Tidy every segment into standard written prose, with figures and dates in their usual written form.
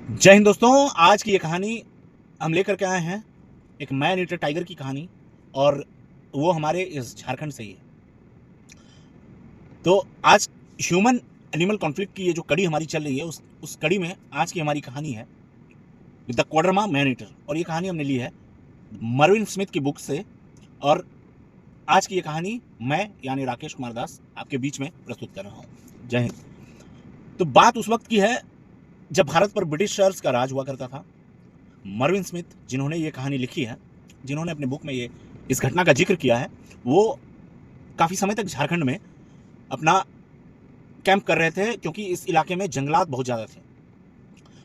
जय हिंद दोस्तों। आज की ये कहानी हम लेकर के आए हैं एक मैन ईटर टाइगर की कहानी, और वो हमारे इस झारखंड से ही है। तो आज ह्यूमन एनिमल कॉन्फ्लिक्ट की ये जो कड़ी हमारी चल रही है, उस कड़ी में आज की हमारी कहानी है द कोडरमा मैन ईटर। और ये कहानी हमने ली है मरविन स्मिथ की बुक से। और आज की ये कहानी मैं यानी राकेश कुमार दास आपके बीच में प्रस्तुत कर रहा हूँ। जय हिंद। तो बात उस वक्त की है जब भारत पर ब्रिटिशर्स का राज हुआ करता था। मरविन स्मिथ, जिन्होंने ये कहानी लिखी है, जिन्होंने अपनी बुक में ये इस घटना का जिक्र किया है, वो काफ़ी समय तक झारखंड में अपना कैंप कर रहे थे, क्योंकि इस इलाके में जंगलात बहुत ज़्यादा थे।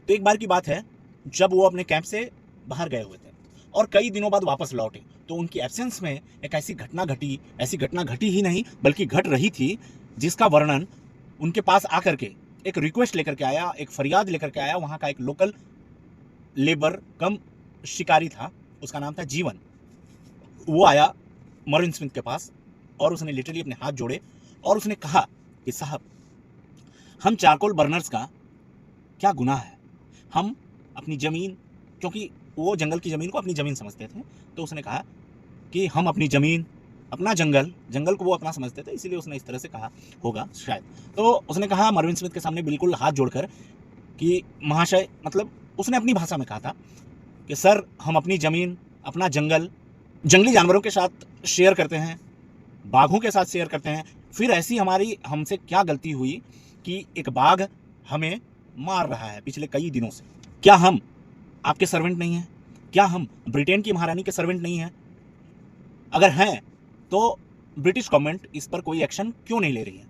तो एक बार की बात है जब वो अपने कैंप से बाहर गए हुए थे और कई दिनों बाद वापस लौटे, तो उनकी एब्सेंस में एक ऐसी घटना घटी ही नहीं बल्कि घट रही थी जिसका वर्णन उनके पास आकर के एक रिक्वेस्ट लेकर के आया, एक फरियाद लेकर के आया वहाँ का एक लोकल लेबर कम शिकारी था। उसका नाम था जीवन। वो आया मरविन स्मिथ के पास और उसने लिटरली अपने हाथ जोड़े और उसने कहा कि साहब, हम चारकोल बर्नर्स का क्या गुनाह है। हम अपनी ज़मीन, क्योंकि वो जंगल की ज़मीन को अपनी ज़मीन समझते थे, तो उसने कहा कि हम अपनी ज़मीन, अपना जंगल को वो अपना समझते थे, इसीलिए उसने इस तरह से कहा होगा शायद। तो उसने कहा मरविन स्मिथ के सामने बिल्कुल हाथ जोड़कर कि महाशय, मतलब उसने अपनी भाषा में कहा था कि सर, हम अपनी ज़मीन, अपना जंगली जानवरों के साथ शेयर करते हैं, बाघों के साथ शेयर करते हैं। फिर ऐसी हमसे क्या गलती हुई कि एक बाघ हमें मार रहा है पिछले कई दिनों से। क्या हम आपके सर्वेंट नहीं हैं? क्या हम ब्रिटेन की महारानी के सर्वेंट नहीं हैं? अगर हैं तो ब्रिटिश गवर्नमेंट इस पर कोई एक्शन क्यों नहीं ले रही है?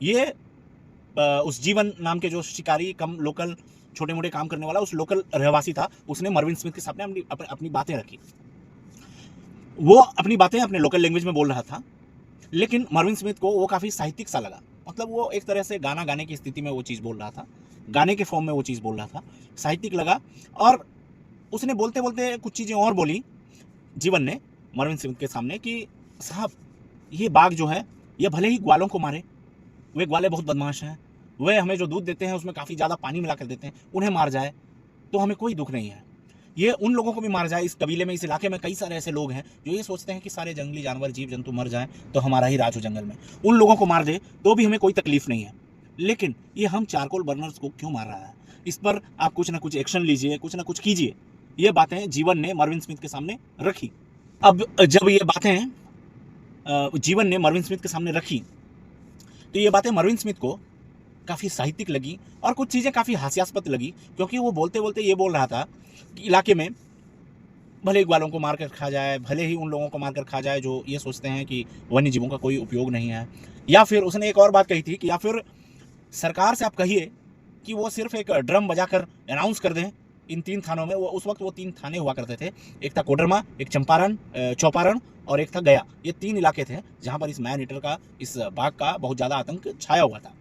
ये उस जीवन नाम के जो शिकारी कम लोकल छोटे मोटे काम करने वाला उस लोकल रहवासी था, उसने मरविन स्मिथ के सामने अपनी बातें रखी। वो अपनी बातें अपने लोकल लैंग्वेज में बोल रहा था, लेकिन मरविन स्मिथ को वो काफ़ी साहित्यिक सा लगा। मतलब वो एक तरह से गाना गाने की स्थिति में वो चीज़ बोल रहा था, गाने के फॉर्म में वो चीज़ बोल रहा था, साहित्यिक लगा। और उसने बोलते बोलते कुछ चीज़ें और बोली जीवन ने मरविन स्मिथ के सामने कि साहब, ये बाघ जो है, ये भले ही ग्वालों को मारे, वे ग्वाले बहुत बदमाश हैं, वे हमें जो दूध देते हैं उसमें काफ़ी ज़्यादा पानी मिला कर देते हैं, उन्हें मार जाए तो हमें कोई दुख नहीं है। ये उन लोगों को भी मार जाए, इस कबीले में, इस इलाके में कई सारे ऐसे लोग हैं जो ये सोचते हैं कि सारे जंगली जानवर जीव जंतु मर जाएं तो हमारा ही राज हो जंगल में, उन लोगों को मार दे तो भी हमें कोई तकलीफ नहीं है। लेकिन ये हम चारकोल बर्नर्स को क्यों मार रहा है? इस पर आप कुछ ना कुछ एक्शन लीजिए, कुछ ना कुछ कीजिए। ये बातें जीवन ने मरविन स्मिथ के सामने रखी। अब जब ये बातें जीवन ने मरविन स्मिथ के सामने रखी, तो ये बातें मरविन स्मिथ को काफ़ी साहित्यिक लगी और कुछ चीज़ें काफ़ी हास्यास्पद लगी, क्योंकि वो बोलते बोलते ये बोल रहा था कि इलाके में भले ही ग्वालों को मार कर खा जाए, भले ही उन लोगों को मार कर खा जाए जो ये सोचते हैं कि वन्य जीवों का कोई उपयोग नहीं है। या फिर उसने एक और बात कही थी कि या फिर सरकार से आप कहिए कि वो सिर्फ एक ड्रम बजाकर अनाउंस कर दें इन 3 थानों में। वो उस वक्त वो 3 थाने हुआ करते थे, एक था कोडरमा, एक चौपारण और एक था गया। ये 3 इलाके थे जहाँ पर इस मैन ईटर का, इस बाघ का बहुत ज़्यादा आतंक छाया हुआ था।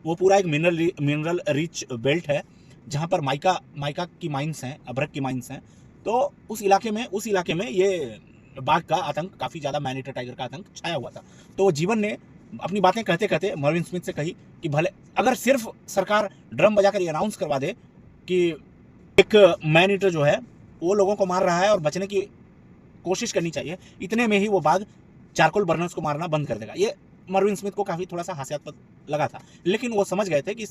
वो पूरा एक मिनरल रिच बेल्ट है जहाँ पर माइका की माइंस हैं, अभ्रक की माइंस हैं। तो उस इलाके में ये बाघ का आतंक, काफ़ी ज़्यादा मैन ईटर टाइगर का आतंक छाया हुआ था। तो जीवन ने अपनी बातें कहते कहते मरविन स्मिथ से कही कि भले अगर सिर्फ सरकार ड्रम बजाकर ये अनाउंस करवा दे कि एक मैन ईटर जो है वो लोगों को मार रहा है और बचने की कोशिश करनी चाहिए, इतने में ही वो बाघ चारकोल बर्नर्स को मारना बंद कर देगा। ये मरविन स्मिथ को काफ़ी थोड़ा सा हास्यास्पद लगा था, लेकिन वो समझ गए थे कि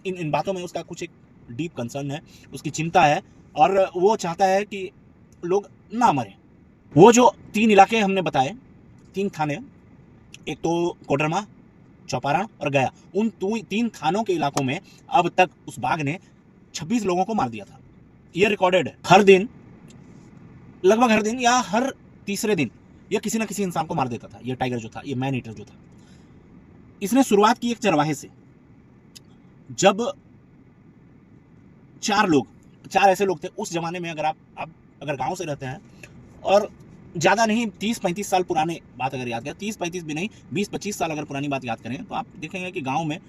इन बातों में उसका कुछ एक डीप कंसर्न है, उसकी चिंता है और वो चाहता है कि लोग ना मरें। वो जो 3 इलाके हमने बताए, 3 थाने, एक तो कोडरमा, चौपारण और गया, उन 3 थानों के इलाकों में अब तक उस बाघ ने 26 लोगों को मार दिया था। ये रिकॉर्डेड है। हर दिन, लगभग हर दिन या हर तीसरे दिन यह किसी न किसी इंसान को मार देता था। ये टाइगर जो था, ये मैन ईटर जो था, इसने शुरुआत की एक चरवाहे से। जब 4 ऐसे लोग थे उस जमाने में, अगर आप अगर गांव से रहते हैं और ज़्यादा नहीं 30-35 साल पुराने बात अगर याद करें, 30-35 भी नहीं, 20-25 साल अगर पुरानी बात याद करें, तो आप देखेंगे कि गांव में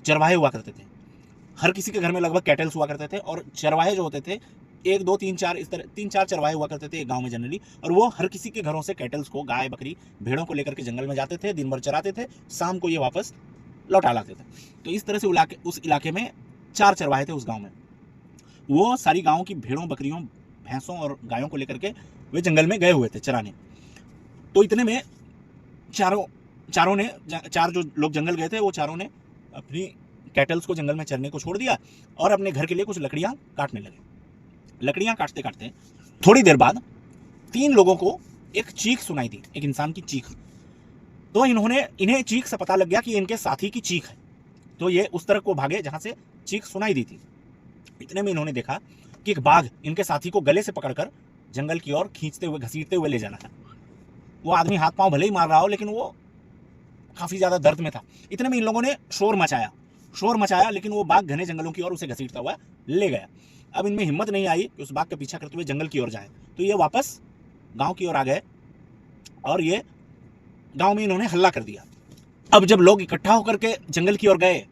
चरवाहे हुआ करते थे। हर किसी के घर में लगभग कैटल्स हुआ करते थे और चरवाहे जो होते थे 1, 2, 3, 4, इस तरह 3-4 चरवाहे हुआ करते थे एक गांव में जनरली। और वो हर किसी के घरों से कैटल्स को, गाय बकरी भेड़ों को लेकर के जंगल में जाते थे, दिन भर चराते थे, शाम को ये वापस लौटा लाते थे। तो इस तरह से उस इलाके में 4 चरवाहे थे उस गांव में। वो सारी गाँव की भेड़ों, बकरियों, भैंसों और गायों को लेकर के वे जंगल में गए हुए थे चराने। तो इतने में चार जो लोग जंगल गए थे वो चारों ने अपनी कैटल्स को जंगल में चरने को छोड़ दिया और अपने घर के लिए कुछ लकड़ियां काटने लगे। लकड़ियां काटते काटते थोड़ी देर बाद 3 लोगों को एक चीख सुनाई दी, एक इंसान की चीख। तो इन्हें चीख से पता लग गया कि इनके साथी की चीख है। तो ये उस तरफ को भागे जहां से चीख सुनाई दी थी। इतने में इन्होंने देखा कि एक बाघ इनके साथी को गले से पकड़कर जंगल की ओर खींचते हुए, घसीटते हुए ले जा रहा है। वो आदमी हाथ पांव भले ही मार रहा हो, लेकिन वो काफी ज्यादा दर्द में था। इतने में इन लोगों ने शोर मचाया, लेकिन वो बाघ घने जंगलों की ओर उसे घसीटता हुआ ले गया। अब इनमें हिम्मत नहीं आई कि उस बाघ का पीछा करते हुए जंगल की ओर जाए, तो ये वापस गांव की ओर आ गए और ये गांव में इन्होंने हल्ला कर दिया। अब जब लोग इकट्ठा होकर के जंगल की ओर गए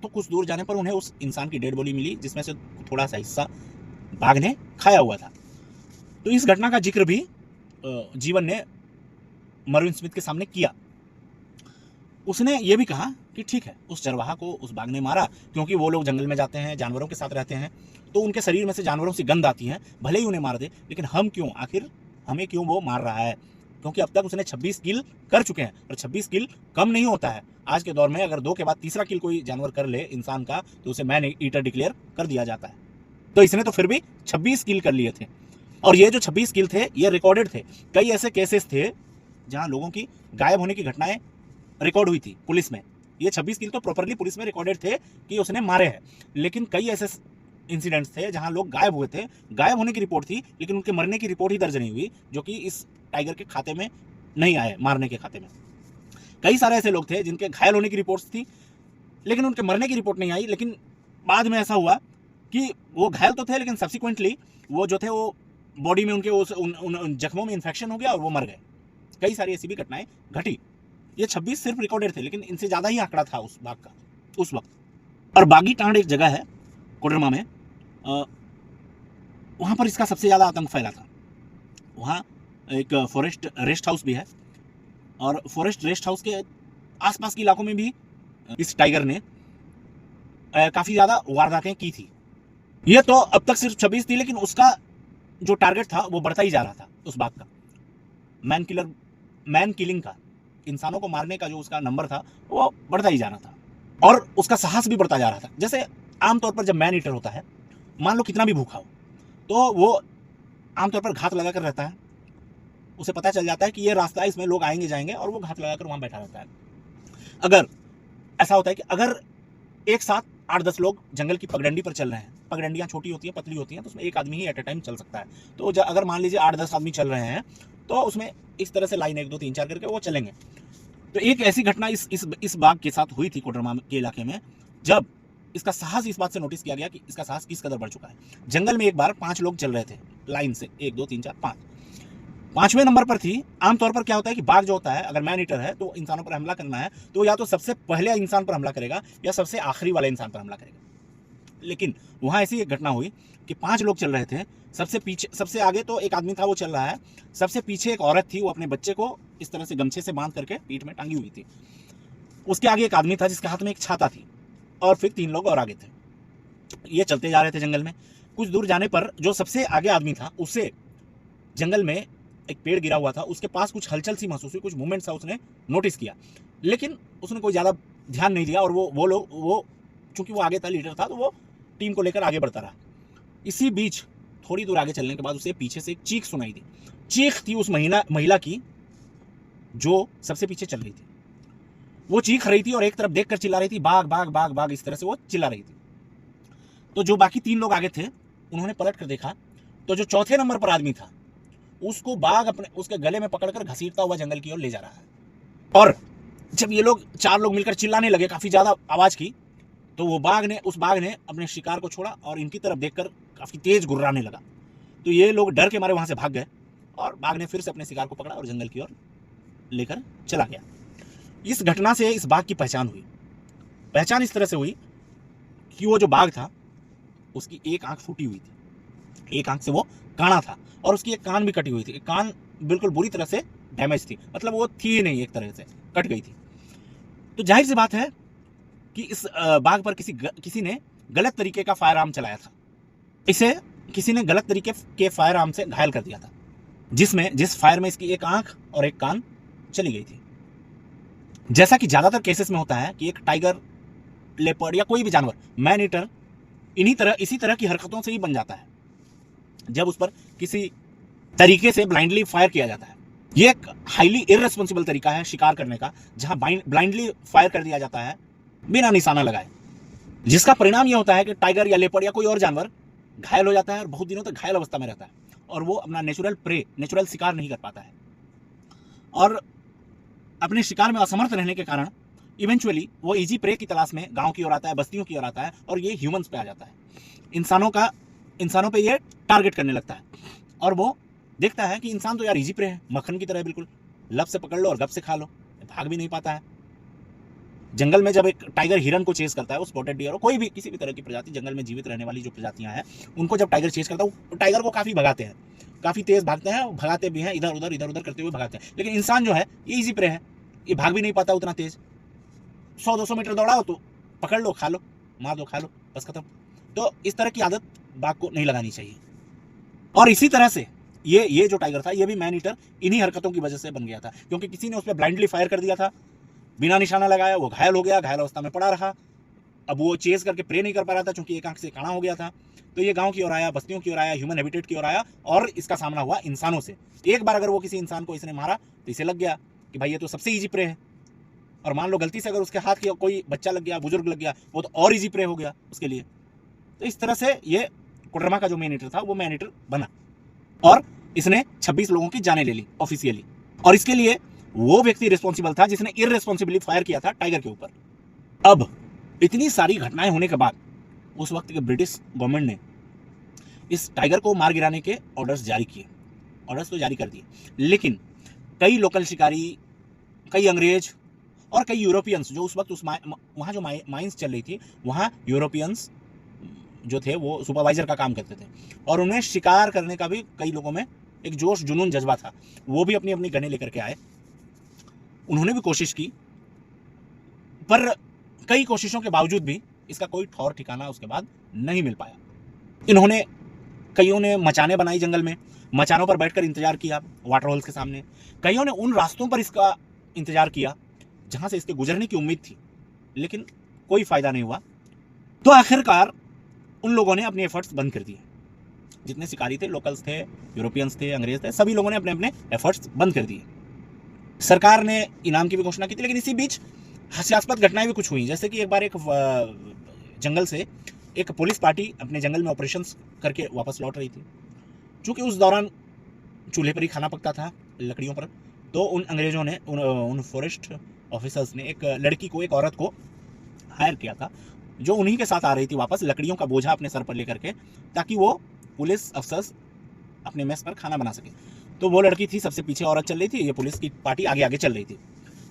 तो कुछ दूर जाने पर उन्हें उस इंसान की डेड बॉडी मिली, जिसमें से थोड़ा सा हिस्सा बाघ ने खाया हुआ था। तो इस घटना का जिक्र भी जीवन ने मरविन स्मिथ के सामने किया। उसने ये भी कहा कि ठीक है, उस चरवाहा को उस बाघ ने मारा क्योंकि वो लोग जंगल में जाते हैं, जानवरों के साथ रहते हैं, तो उनके शरीर में से जानवरों से गंध आती है, भले ही उन्हें मार दे, लेकिन हमें क्यों वो मार रहा है? क्योंकि अब तक उसने 26 किल कर चुके हैं और 26 किल कम नहीं होता है। आज के दौर में अगर 2 के बाद तीसरा किल कोई जानवर कर ले इंसान का, तो उसे मैन ईटर डिक्लेयर कर दिया जाता है। तो इसने तो फिर भी 26 किल कर लिए थे, और ये जो 26 किल थे ये रिकॉर्डेड थे। कई ऐसे केसेस थे जहां लोगों की गायब होने की घटनाएं रिकॉर्ड हुई थी पुलिस में। ये 26 किल तो प्रॉपरली पुलिस में रिकॉर्डेड थे कि उसने मारे हैं, लेकिन कई ऐसे इंसिडेंट्स थे जहां लोग गायब हुए थे, गायब होने की रिपोर्ट थी, लेकिन उनके मरने की रिपोर्ट ही दर्ज नहीं हुई, जो कि इस टाइगर के खाते में नहीं आए, मारने के खाते में। कई सारे ऐसे लोग थे जिनके घायल होने की रिपोर्ट्स थी, लेकिन उनके मरने की रिपोर्ट नहीं आई। लेकिन बाद में ऐसा हुआ कि वो घायल तो थे, लेकिन सब्सिक्वेंटली वो जो थे वो बॉडी में उनके उन जख्मों में इन्फेक्शन हो गया और वो मर गए। कई सारी ऐसी भी घटनाएं घटी। ये 26 सिर्फ रिकॉर्डेड थे, लेकिन इनसे ज़्यादा ही आंकड़ा था उस बाघ का उस वक्त। और बागी टांड एक जगह है कोडरमा में, वहाँ पर इसका सबसे ज़्यादा आतंक फैला था। वहाँ एक फॉरेस्ट रेस्ट हाउस भी है, और फॉरेस्ट रेस्ट हाउस के आसपास के इलाकों में भी इस टाइगर ने काफ़ी ज़्यादा वारदातें की थी। ये तो अब तक सिर्फ 26 थी, लेकिन उसका जो टारगेट था वो बढ़ता ही जा रहा था उस बाघ का। मैन किलिंग का, इंसानों को मारने का जो उसका नंबर था वो बढ़ता ही जा रहा था, और उसका साहस भी बढ़ता जा रहा था। जैसे आमतौर पर जब मैन ईटर होता है, मान लो कितना भी भूखा हो, तो वो आमतौर पर घात लगा कर रहता है। उसे पता चल जाता है कि ये रास्ता है, इसमें लोग आएंगे जाएंगे, और वो घात लगाकर वहां बैठा रहता है। अगर ऐसा होता है कि अगर एक साथ 8-10 लोग जंगल की पगडंडी पर चल रहे हैं, पगडंडियां छोटी होती हैं, पतली होती हैं, तो उसमें एक आदमी ही एट ए टाइम चल सकता है। तो अगर मान लीजिए 8-10 आदमी चल रहे हैं, तो उसमें इस तरह से लाइन 1 2 3 4 करके वो चलेंगे। तो एक ऐसी घटना इस बाघ के साथ हुई थी कोडरमा के इलाके में, जब इसका साहस इस बात से नोटिस किया गया कि इसका साहस किस कदर बढ़ चुका है। जंगल में एक बार 5 लोग चल रहे थे लाइन से, 1 2 3 4 5, 5वें नंबर पर थी। आमतौर पर क्या होता है कि बाघ जो होता है, अगर मैन ईटर है तो इंसानों पर हमला करना है तो या तो सबसे पहले इंसान पर हमला करेगा या सबसे आखिरी वाले इंसान पर हमला करेगा। लेकिन वहां ऐसी एक घटना हुई कि 5 लोग चल रहे थे। सबसे आगे तो एक आदमी था, वो चल रहा है। सबसे पीछे एक औरत थी, वो अपने बच्चे को इस तरह से गमछे से बांध करके पीठ में टांगी हुई थी। उसके आगे एक आदमी था जिसके हाथ में एक छाता थी, और फिर 3 लोग और आगे थे। ये चलते जा रहे थे जंगल में। कुछ दूर जाने पर जो सबसे आगे आदमी था, उसे जंगल में एक पेड़ गिरा हुआ था, उसके पास कुछ हलचल सी महसूस हुई, कुछ मूवमेंट सा उसने नोटिस किया, लेकिन उसने कोई ज़्यादा ध्यान नहीं दिया। और वो चूंकि वो आगे था, लीडर था, तो वो टीम को लेकर आगे बढ़ता रहा। इसी बीच थोड़ी दूर आगे चलने के बाद उसे पीछे से एक चीख सुनाई दी। चीख थी उस महिला की जो सबसे पीछे चल रही थी। वो चीख रही थी और एक तरफ देखकर चिल्ला रही थी, बाघ बाघ बाघ बाघ, इस तरह से वो चिल्ला रही थी। तो जो बाकी 3 लोग आगे थे, उन्होंने पलट कर देखा, तो जो चौथे नंबर पर आदमी था, उसको बाघ उसके गले में पकड़कर घसीटता हुआ जंगल की ओर ले जा रहा है। और जब ये लोग 4 लोग मिलकर चिल्लाने लगे काफी ज्यादा आवाज की, तो उस बाघ ने अपने शिकार को छोड़ा और इनकी तरफ देखकर काफी तेज गुर्राने लगा। तो ये लोग डर के मारे वहां से भाग गए, और बाघ ने फिर से अपने शिकार को पकड़ा और जंगल की ओर लेकर चला गया। इस घटना से इस बाघ की पहचान हुई। पहचान इस तरह से हुई कि वो जो बाघ था, उसकी एक आंख फूटी हुई थी, एक आंख से वो काना था, और उसकी एक कान भी कटी हुई थी। एक कान बिल्कुल बुरी तरह से डैमेज थी, मतलब वो थी ही नहीं, एक तरह से कट गई थी। तो जाहिर सी बात है कि इस बाघ पर किसी ने गलत तरीके का फायर आर्म चलाया था, इसे किसी ने गलत तरीके के फायर आर्म से घायल कर दिया था, जिस फायर में इसकी एक आंख और एक कान चली गई थी। जैसा कि ज्यादातर केसेस में होता है कि एक टाइगर, लेपर्ड या कोई भी जानवर, मैन ईटर, इसी तरह की हरकतों से ही बन जाता है जब उस पर किसी तरीके से ब्लाइंडली फायर किया जाता है। ये एक हाईली इररेस्पॉन्सिबल तरीका है शिकार करने का, जहां ब्लाइंडली फायर कर दिया जाता है बिना निशाना लगाए, जिसका परिणाम यह होता है कि टाइगर या लेपर्ड या कोई और जानवर घायल हो जाता है और बहुत दिनों तक घायल अवस्था में रहता है और वो अपना नेचुरल शिकार नहीं कर पाता है और अपने शिकार में असमर्थ रहने के कारण इवेंचुअली वो इजी प्रे की तलाश में गांव की ओर आता है, बस्तियों की ओर आता है और ये ह्यूमंस पे आ जाता है। इंसानों पे ये टारगेट करने लगता है और वो देखता है कि इंसान तो यार इजी प्रे है, मक्खन की तरह, बिल्कुल लब से पकड़ लो और गप से खा लो, भाग भी नहीं पाता है। जंगल में जब एक टाइगर हिरन को चेस करता है, वो स्पॉटेड डियर हो, कोई भी किसी भी तरह की प्रजाति जंगल में जीवित रहने वाली जो प्रजातियां हैं, उनको जब टाइगर चेस करता है, वो टाइगर को काफी भगाते हैं, काफी तेज भागते हैं, भगाते भी हैं, इधर उधर करते हुए भगाते हैं। लेकिन इंसान जो है ये इजी प्रे है, ये भाग भी नहीं पाता उतना तेज। 100-200 मीटर दौड़ाओ तो पकड़ लो, खा लो, मार दो, खा लो, बस खत्म। तो इस तरह की आदत बाघ को नहीं लगानी चाहिए। और इसी तरह से ये जो टाइगर था, ये भी मैन ईटर इन्हीं हरकतों की वजह से बन गया था, क्योंकि किसी ने उस पर ब्लाइंडली फायर कर दिया था, बिना निशाना लगाया, वो घायल हो गया, घायल अवस्था में पड़ा रहा। अब वो चेस करके प्रे नहीं कर पा रहा था क्योंकि एक आंख से काना हो गया था। तो ये गांव की ओर आया, बस्तियों की ओर आया, ह्यूमन हैबिटेट की ओर आया और इसका सामना हुआ इंसानों से। एक बार अगर वो किसी इंसान को इसने मारा तो इसे लग गया कि भाई ये तो सबसे ईजी प्रे है, और मान लो गलती से अगर उसके हाथ की कोई बच्चा लग गया, बुजुर्ग लग गया, वो तो और ईजी प्रे हो गया उसके लिए। तो इस तरह से ये कोडरमा का जो मैन ईटर था वो मैन ईटर बना और इसने 26 लोगों की जानें ले ली ऑफिशियली। और इसके लिए वो व्यक्ति रिस्पॉन्सिबल था जिसने इररेस्पॉन्सिबली फायर किया था टाइगर के ऊपर। अब इतनी सारी घटनाएं होने के बाद उस वक्त के ब्रिटिश गवर्नमेंट ने इस टाइगर को मार गिराने के ऑर्डर्स तो जारी कर दिए, लेकिन कई लोकल शिकारी, कई अंग्रेज और कई यूरोपियंस जो उस वक्त वहाँ जो माइंस चल रही थी, वहाँ यूरोपियंस जो थे वो सुपरवाइजर का काम करते थे और उन्हें शिकार करने का भी कई लोगों में एक जोश जुनून जज्बा था। वो भी अपनी अपनी गनें लेकर के आए, उन्होंने भी कोशिश की, पर कई कोशिशों के बावजूद भी इसका कोई ठौर ठिकाना उसके बाद नहीं मिल पाया। कईयों ने मचाने बनाई जंगल में, मचानों पर बैठकर इंतजार किया वाटर होल्स के सामने, कईयों ने उन रास्तों पर इसका इंतजार किया जहां से इसके गुजरने की उम्मीद थी, लेकिन कोई फायदा नहीं हुआ। तो आखिरकार उन लोगों ने अपने एफर्ट्स बंद कर दिए। जितने शिकारी थे, लोकल्स थे, यूरोपियंस थे, अंग्रेज थे, सभी लोगों ने अपने अपने एफर्ट्स बंद कर दिए। सरकार ने इनाम की भी घोषणा की थी, लेकिन इसी बीच हास्यास्पद घटनाएं भी कुछ हुई। जैसे कि एक बार एक जंगल से एक पुलिस पार्टी अपने जंगल में ऑपरेशंस करके वापस लौट रही थी। चूंकि उस दौरान चूल्हे पर ही खाना पकता था, लकड़ियों पर, तो उन अंग्रेजों ने, उन फॉरेस्ट ऑफिसर्स ने एक औरत को हायर किया था जो उन्हीं के साथ आ रही थी वापस, लकड़ियों का बोझा अपने सर पर लेकर के, ताकि वो पुलिस अफसर्स अपने मेस पर खाना बना सके। तो वो लड़की थी, सबसे पीछे औरत चल रही थी, ये पुलिस की पार्टी आगे आगे चल रही थी।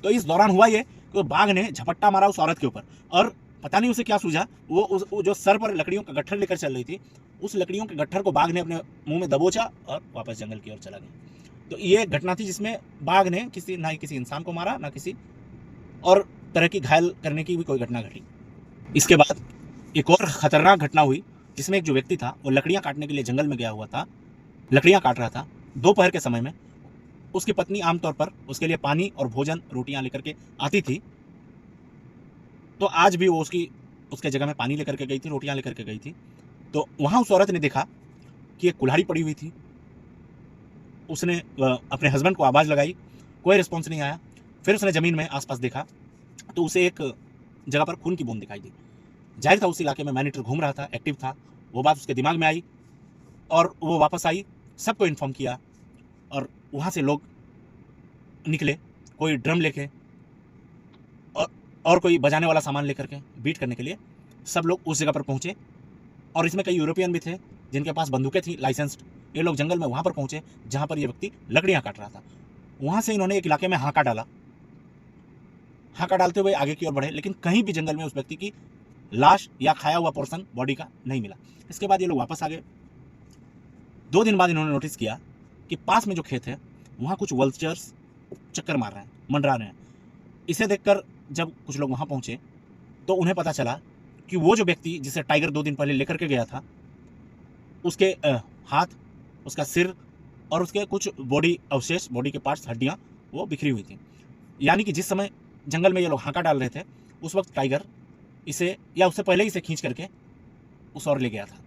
तो इस दौरान हुआ ये कि बाघ ने झपट्टा मारा उस औरत के ऊपर और पता नहीं उसे क्या सूझा, वो जो सर पर लकड़ियों का गट्ठर लेकर चल रही थी, उस लकड़ियों के गट्ठर को बाघ ने अपने मुंह में दबोचा और वापस जंगल की ओर चला गया। तो ये घटना थी जिसमें बाघ ने ना किसी इंसान को मारा, ना किसी और तरह की घायल करने की भी कोई घटना घटी। इसके बाद एक और खतरनाक घटना हुई जिसमें एक जो व्यक्ति था वो लकड़ियां काटने के लिए जंगल में गया हुआ था, लकड़ियां काट रहा था दोपहर के समय में। उसकी पत्नी आमतौर पर उसके लिए पानी और भोजन, रोटियां लेकर के आती थी। तो आज भी वो उसके जगह में पानी लेकर के गई थी, रोटियां लेकर के गई थी। तो वहां उस औरत ने देखा कि एक कुल्हाड़ी पड़ी हुई थी। उसने अपने हस्बैंड को आवाज़ लगाई, कोई रिस्पॉन्स नहीं आया। फिर उसने ज़मीन में आसपास देखा तो उसे एक जगह पर खून की बूंद दिखाई दी। जाहिर था उस इलाके में मैनीटर घूम रहा था, एक्टिव था। वो बात उसके दिमाग में आई और वो वापस आई, सबको इन्फॉर्म किया और वहाँ से लोग निकले, कोई ड्रम लेके और कोई बजाने वाला सामान लेकर के बीट करने के लिए। सब लोग उस जगह पर पहुँचे और इसमें कई यूरोपियन भी थे जिनके पास बंदूकें थी लाइसेंस्ड। ये लोग जंगल में वहाँ पर पहुँचे जहाँ पर ये व्यक्ति लकड़ियाँ काट रहा था। वहाँ से इन्होंने एक इलाके में हाका डाला। हाका डालते हुए आगे की ओर बढ़े, लेकिन कहीं भी जंगल में उस व्यक्ति की लाश या खाया हुआ पोर्शन बॉडी का नहीं मिला। इसके बाद ये लोग वापस आ गए। 2 दिन बाद इन्होंने नोटिस किया कि पास में जो खेत है वहाँ कुछ वल्चर्स चक्कर मार रहे हैं, मंडरा रहे हैं। इसे देखकर जब कुछ लोग वहाँ पहुँचे तो उन्हें पता चला कि वो जो व्यक्ति जिसे टाइगर 2 दिन पहले लेकर के गया था, उसके हाथ, उसका सिर और उसके कुछ बॉडी अवशेष, बॉडी के पार्ट्स, हड्डियाँ वो बिखरी हुई थी। यानी कि जिस समय जंगल में ये लोग हाका डाल रहे थे उस वक्त टाइगर इसे, या उससे पहले ही इसे खींच करके उस ओर ले गया था।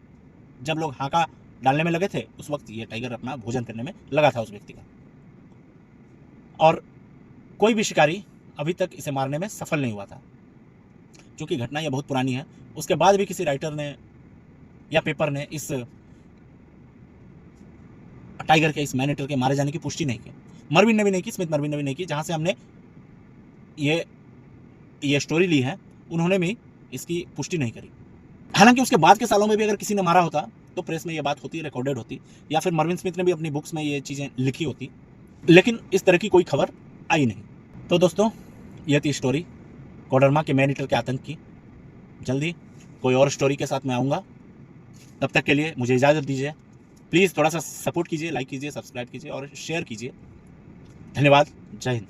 जब लोग हाका डालने में लगे थे उस वक्त ये टाइगर अपना भोजन करने में लगा था उस व्यक्ति का, और कोई भी शिकारी अभी तक इसे मारने में सफल नहीं हुआ था। क्योंकि घटना यह बहुत पुरानी है, उसके बाद भी किसी राइटर ने या पेपर ने इस टाइगर के, इस मैन ईटर के मारे जाने की पुष्टि नहीं की। मरविन ने भी नहीं की, स्मिथ मरविन ने भी नहीं की। जहाँ से हमने ये स्टोरी ली है उन्होंने भी इसकी पुष्टि नहीं करी। हालांकि उसके बाद के सालों में भी अगर किसी ने मारा होता तो प्रेस में ये बात होती, रिकॉर्डेड होती, या फिर मरविन स्मिथ ने भी अपनी बुक्स में ये चीज़ें लिखी होती, लेकिन इस तरह की कोई खबर आई नहीं। तो दोस्तों, यह थी स्टोरी कोडरमा के मैन ईटर के आतंक की। जल्दी कोई और स्टोरी के साथ मैं आऊँगा, तब तक के लिए मुझे इजाज़त दीजिए। प्लीज़ थोड़ा सा सपोर्ट कीजिए, लाइक कीजिए, सब्सक्राइब कीजिए और शेयर कीजिए। धन्यवाद। जय हिंद।